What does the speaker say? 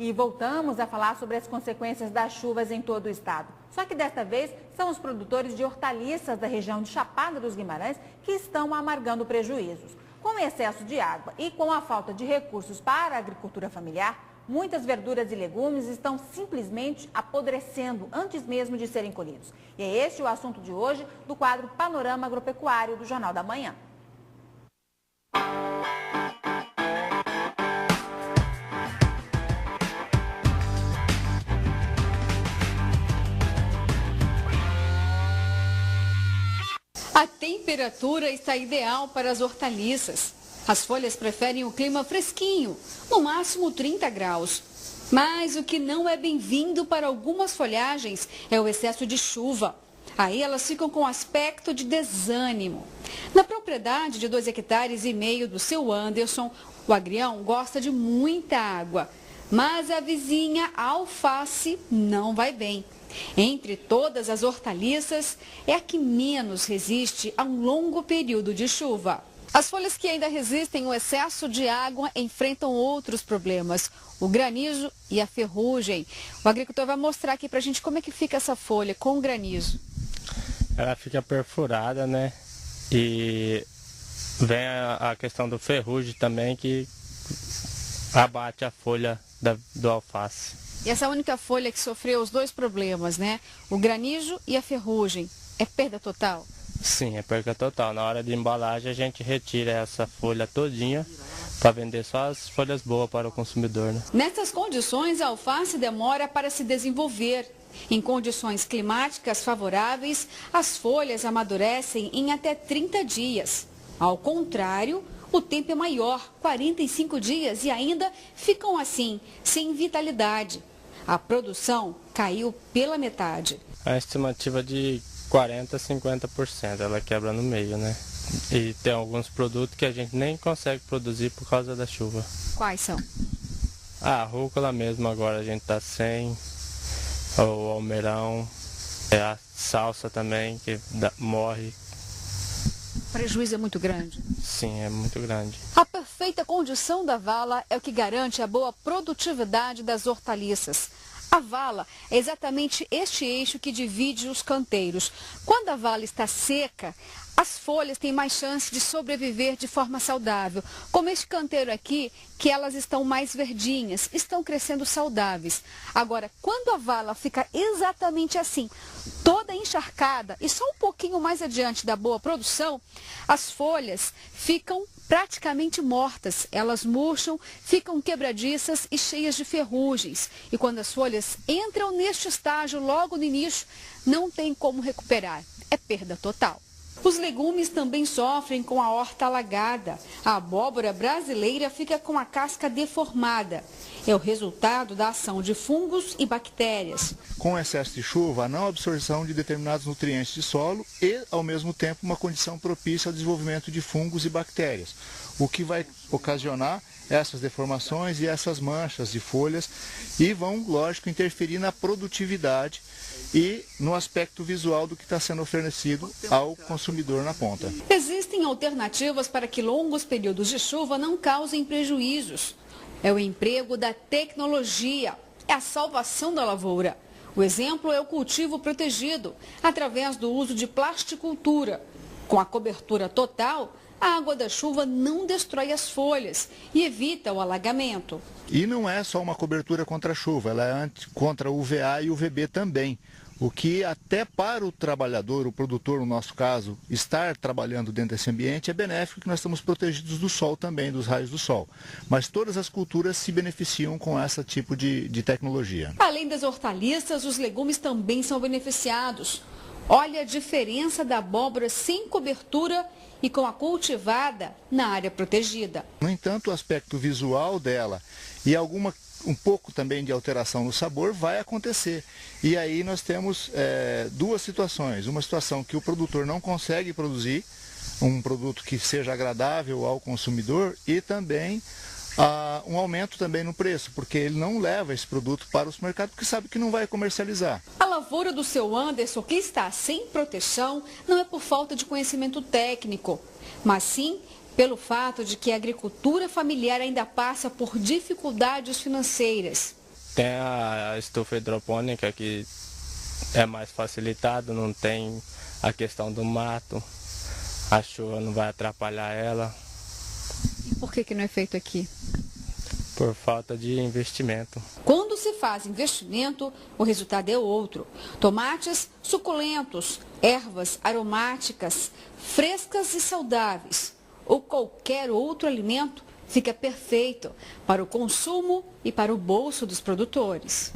E voltamos a falar sobre as consequências das chuvas em todo o estado. Só que desta vez são os produtores de hortaliças da região de Chapada dos Guimarães que estão amargando prejuízos. Com o excesso de água e com a falta de recursos para a agricultura familiar, muitas verduras e legumes estão simplesmente apodrecendo antes mesmo de serem colhidos. E é esse o assunto de hoje do quadro Panorama Agropecuário do Jornal da Manhã. A temperatura está ideal para as hortaliças. As folhas preferem o clima fresquinho, no máximo 30 graus. Mas o que não é bem-vindo para algumas folhagens é o excesso de chuva. Aí elas ficam com aspecto de desânimo. Na propriedade de 2,5 hectares do seu Anderson, o agrião gosta de muita água. Mas a vizinha alface não vai bem. Entre todas as hortaliças, é a que menos resiste a um longo período de chuva. As folhas que ainda resistem ao excesso de água enfrentam outros problemas, o granizo e a ferrugem. O agricultor vai mostrar aqui pra gente como é que fica essa folha com o granizo. Ela fica perfurada, né? E vem a questão do ferrugem também, que abate a folha do alface. E essa única folha que sofreu os dois problemas, né? O granizo e a ferrugem. É perda total? Sim, é perda total. Na hora de embalagem a gente retira essa folha todinha para vender só as folhas boas para o consumidor, né? Nessas condições, a alface demora para se desenvolver. Em condições climáticas favoráveis, as folhas amadurecem em até 30 dias. Ao contrário, o tempo é maior, 45 dias, e ainda ficam assim, sem vitalidade. A produção caiu pela metade. A estimativa de 40% a 50%, ela quebra no meio, né? E tem alguns produtos que a gente nem consegue produzir por causa da chuva. Quais são? A rúcula mesmo agora a gente tá sem, o almeirão, a salsa também que morre. O prejuízo é muito grande? Sim, é muito grande. A perfeita condição da vala é o que garante a boa produtividade das hortaliças. A vala é exatamente este eixo que divide os canteiros. Quando a vala está seca, as folhas têm mais chance de sobreviver de forma saudável. Como este canteiro aqui, que elas estão mais verdinhas, estão crescendo saudáveis. Agora, quando a vala fica exatamente assim, toda encharcada e só um pouquinho mais adiante da boa produção, as folhas ficam praticamente mortas. Elas murcham, ficam quebradiças e cheias de ferrugens. E quando as folhas entram neste estágio logo no início, não tem como recuperar. É perda total. Os legumes também sofrem com a horta alagada. A abóbora brasileira fica com a casca deformada. É o resultado da ação de fungos e bactérias. Com excesso de chuva, a não absorção de determinados nutrientes de solo e, ao mesmo tempo, uma condição propícia ao desenvolvimento de fungos e bactérias, o que vai ocasionar essas deformações e essas manchas de folhas e vão, lógico, interferir na produtividade e no aspecto visual do que está sendo oferecido ao consumidor na ponta. Existem alternativas para que longos períodos de chuva não causem prejuízos. É o emprego da tecnologia, é a salvação da lavoura. O exemplo é o cultivo protegido, através do uso de plasticultura. Com a cobertura total, a água da chuva não destrói as folhas e evita o alagamento. E não é só uma cobertura contra a chuva, ela é contra o UVA e o UVB também. O que até para o trabalhador, o produtor no nosso caso, estar trabalhando dentro desse ambiente é benéfico, que nós estamos protegidos do sol também, dos raios do sol. Mas todas as culturas se beneficiam com esse tipo de tecnologia. Além das hortaliças, os legumes também são beneficiados. Olha a diferença da abóbora sem cobertura e com a cultivada na área protegida. No entanto, o aspecto visual dela e um pouco também de alteração no sabor vai acontecer. E aí nós temos duas situações. Uma situação que o produtor não consegue produzir um produto que seja agradável ao consumidor e também um aumento também no preço, porque ele não leva esse produto para os mercados porque sabe que não vai comercializar. A lavoura do seu Anderson, que está sem proteção, não é por falta de conhecimento técnico, mas sim pelo fato de que a agricultura familiar ainda passa por dificuldades financeiras. Tem a estufa hidropônica que é mais facilitada, não tem a questão do mato, a chuva não vai atrapalhar ela. E por que não é feito aqui? Por falta de investimento. Quando se faz investimento, o resultado é outro. Tomates suculentos, ervas aromáticas, frescas e saudáveis, ou qualquer outro alimento, fica perfeito para o consumo e para o bolso dos produtores.